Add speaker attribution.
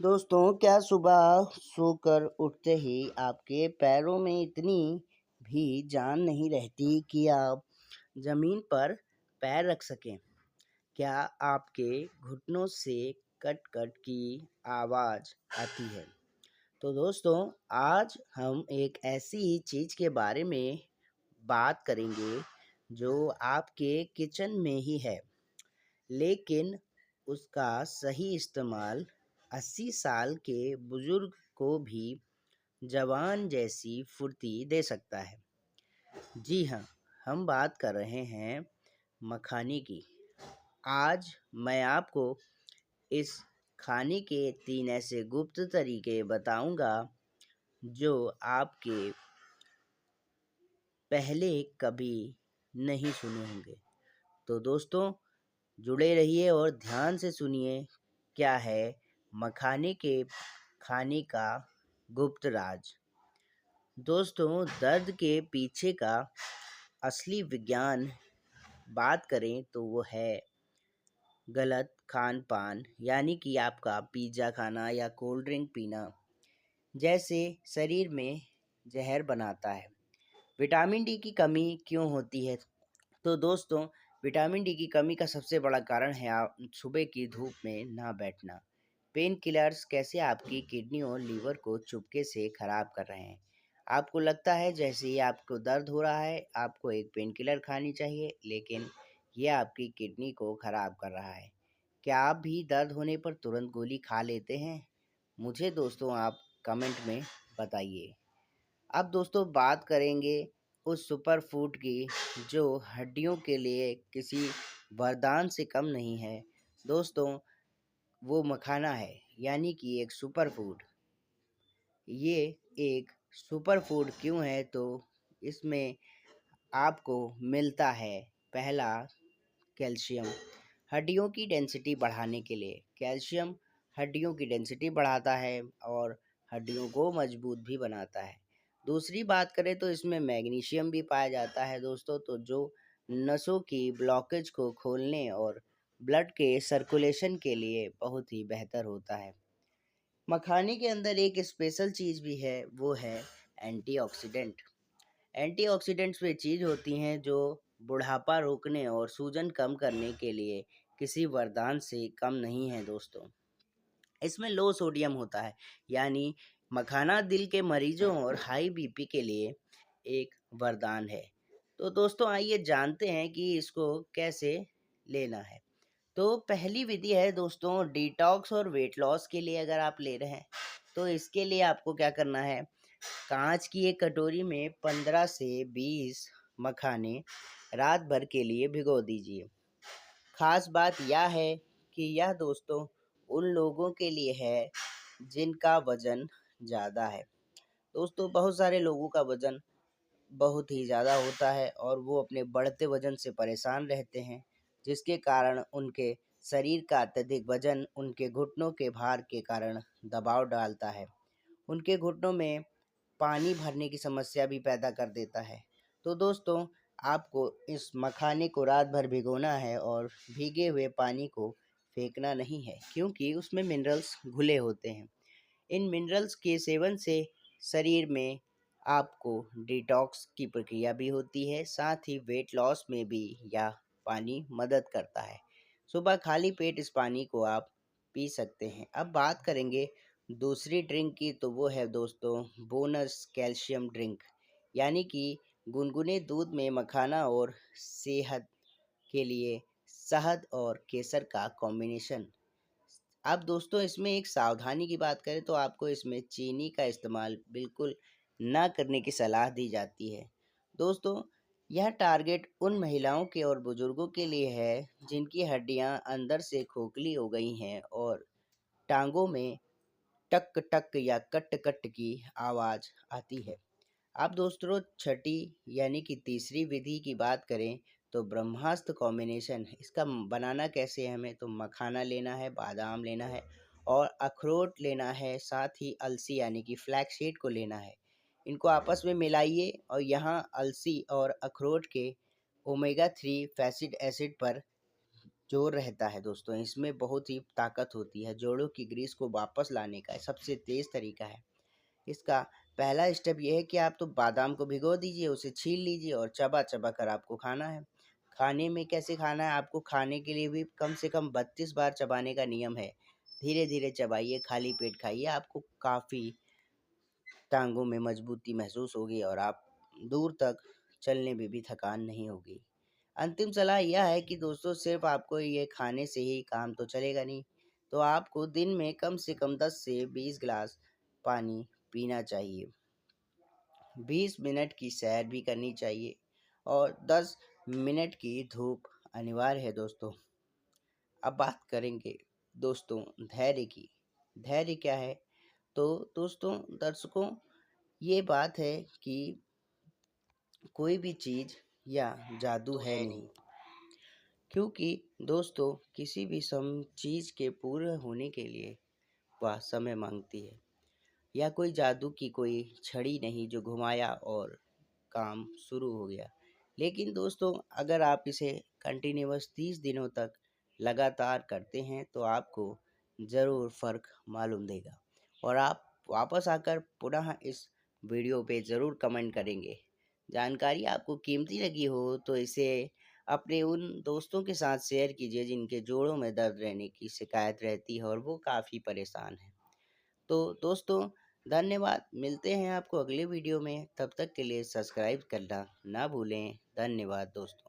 Speaker 1: दोस्तों, क्या सुबह सोकर उठते ही आपके पैरों में इतनी भी जान नहीं रहती कि आप ज़मीन पर पैर रख सकें? क्या आपके घुटनों से कट-कट की आवाज़ आती है? तो दोस्तों, आज हम एक ऐसी चीज़ के बारे में बात करेंगे जो आपके किचन में ही है, लेकिन उसका सही इस्तेमाल 80 साल के बुजुर्ग को भी जवान जैसी फुर्ती दे सकता है। जी हाँ, हम बात कर रहे हैं मखाने की। आज मैं आपको इस खाने के 3 ऐसे गुप्त तरीके बताऊंगा जो आपके पहले कभी नहीं सुने होंगे। तो दोस्तों, जुड़े रहिए और ध्यान से सुनिए क्या है मखाने के खाने का गुप्त राज। दोस्तों, दर्द के पीछे का असली विज्ञान बात करें तो वो है गलत खान-पान, यानी कि आपका पिज़्ज़ा खाना या कोल्ड ड्रिंक पीना, जैसे शरीर में ज़हर बनाता है। विटामिन डी की कमी क्यों होती है? तो दोस्तों, विटामिन डी की कमी का सबसे बड़ा कारण है आप सुबह की धूप में ना बैठना। पेन किलर्स कैसे आपकी किडनी और लीवर को चुपके से खराब कर रहे हैं। आपको लगता है जैसे ही आपको दर्द हो रहा है, आपको एक पेन किलर खानी चाहिए, लेकिन ये आपकी किडनी को खराब कर रहा है। क्या आप भी दर्द होने पर तुरंत गोली खा लेते हैं? मुझे दोस्तों आप कमेंट में बताइए। अब दोस्तों बात करेंगे उस सुपर फूड की जो हड्डियों के लिए किसी वरदान से कम नहीं है। दोस्तों, वो मखाना है, यानी कि एक सुपर फूड। ये एक सुपर फूड क्यों है? तो इसमें आपको मिलता है पहला, कैल्शियम। हड्डियों की डेंसिटी बढ़ाने के लिए कैल्शियम हड्डियों की डेंसिटी बढ़ाता है और हड्डियों को मजबूत भी बनाता है। दूसरी बात करें तो इसमें मैग्नीशियम भी पाया जाता है दोस्तों, तो जो नसों की ब्लॉकेज को खोलने और ब्लड के सर्कुलेशन के लिए बहुत ही बेहतर होता है। मखाने के अंदर एक स्पेशल चीज़ भी है, वो है एंटीऑक्सीडेंट। एंटीऑक्सीडेंट्स वे चीज़ होती हैं जो बुढ़ापा रोकने और सूजन कम करने के लिए किसी वरदान से कम नहीं है दोस्तों। इसमें लो सोडियम होता है, यानी मखाना दिल के मरीजों और हाई बीपी के लिए एक वरदान है। तो दोस्तों आइए जानते हैं कि इसको कैसे लेना है। तो पहली विधि है दोस्तों डिटॉक्स और वेट लॉस के लिए अगर आप ले रहे हैं, तो इसके लिए आपको क्या करना है, कांच की एक कटोरी में 15 से 20 मखाने रात भर के लिए भिगो दीजिए। खास बात यह है कि यह दोस्तों उन लोगों के लिए है जिनका वजन ज़्यादा है। दोस्तों, बहुत सारे लोगों का वजन बहुत ही ज़्यादा होता है और वो अपने बढ़ते वजन से परेशान रहते हैं, जिसके कारण उनके शरीर का अत्यधिक वजन उनके घुटनों के भार के कारण दबाव डालता है। उनके घुटनों में पानी भरने की समस्या भी पैदा कर देता है। तो दोस्तों, आपको इस मखाने को रात भर भिगोना है और भीगे हुए पानी को फेंकना नहीं है, क्योंकि उसमें मिनरल्स घुले होते हैं। इन मिनरल्स के सेवन से शरीर में आपको डिटॉक्स की प्रक्रिया भी होती है, साथ ही वेट लॉस में भी यह पानी मदद करता है। सुबह खाली पेट इस पानी को आप पी सकते हैं। अब बात करेंगे दूसरी ड्रिंक की, तो वो है दोस्तों बोनस कैल्शियम ड्रिंक, यानी कि गुनगुने दूध में मखाना और सेहत के लिए शहद और केसर का कॉम्बिनेशन। अब दोस्तों इसमें एक सावधानी की बात करें तो आपको इसमें चीनी का इस्तेमाल बिल्कुल ना करने की सलाह दी जाती है। दोस्तों, यह टारगेट उन महिलाओं के और बुजुर्गों के लिए है जिनकी हड्डियां अंदर से खोखली हो गई हैं और टांगों में टक टक या कट कट की आवाज़ आती है। अब दोस्तों छठी यानी कि तीसरी विधि की बात करें तो ब्रह्मास्त्र कॉम्बिनेशन। इसका बनाना कैसे है, हमें तो मखाना लेना है, बादाम लेना है और अखरोट लेना है, साथ ही अलसी यानी कि फ्लैक्स सीड को लेना है। इनको आपस में मिलाइए और यहाँ अलसी और अखरोट के ओमेगा 3 फैसिड एसिड पर जोड़ रहता है दोस्तों, इसमें बहुत ही ताकत होती है। जोड़ों की ग्रीस को वापस लाने का सबसे तेज़ तरीका है। इसका पहला स्टेप ये है कि आप तो बादाम को भिगो दीजिए, उसे छील लीजिए और चबा-चबा कर आपको खाना है। खाने में कैसे खाना है, आपको खाने के लिए भी कम से कम 32 बार चबाने का नियम है। धीरे-धीरे चबाइए, खाली पेट खाइए, आपको काफ़ी टाँगों में मजबूती महसूस होगी और आप दूर तक चलने में भी थकान नहीं होगी। अंतिम सलाह यह है कि दोस्तों सिर्फ़ आपको ये खाने से ही काम तो चलेगा नहीं, तो आपको दिन में कम से कम 10 से 20 गिलास पानी पीना चाहिए। 20 मिनट की सैर भी करनी चाहिए और 10 मिनट की धूप अनिवार्य है दोस्तों। अब बात करेंगे दोस्तों धैर्य की। धैर्य क्या है? तो दोस्तों दर्शकों, ये बात है कि कोई भी चीज़ या जादू है नहीं, क्योंकि दोस्तों किसी भी चीज़ के पूरे होने के लिए वह समय मांगती है। या कोई जादू की कोई छड़ी नहीं जो घुमाया और काम शुरू हो गया। लेकिन दोस्तों अगर आप इसे कंटिन्यूअस 30 दिनों तक लगातार करते हैं तो आपको ज़रूर फ़र्क मालूम देगा और आप वापस आकर पुनः इस वीडियो पे ज़रूर कमेंट करेंगे। जानकारी आपको कीमती लगी हो तो इसे अपने उन दोस्तों के साथ शेयर कीजिए जिनके जोड़ों में दर्द रहने की शिकायत रहती है और वो काफ़ी परेशान हैं। तो दोस्तों धन्यवाद, मिलते हैं आपको अगले वीडियो में, तब तक के लिए सब्सक्राइब करना ना भूलें। धन्यवाद दोस्तों।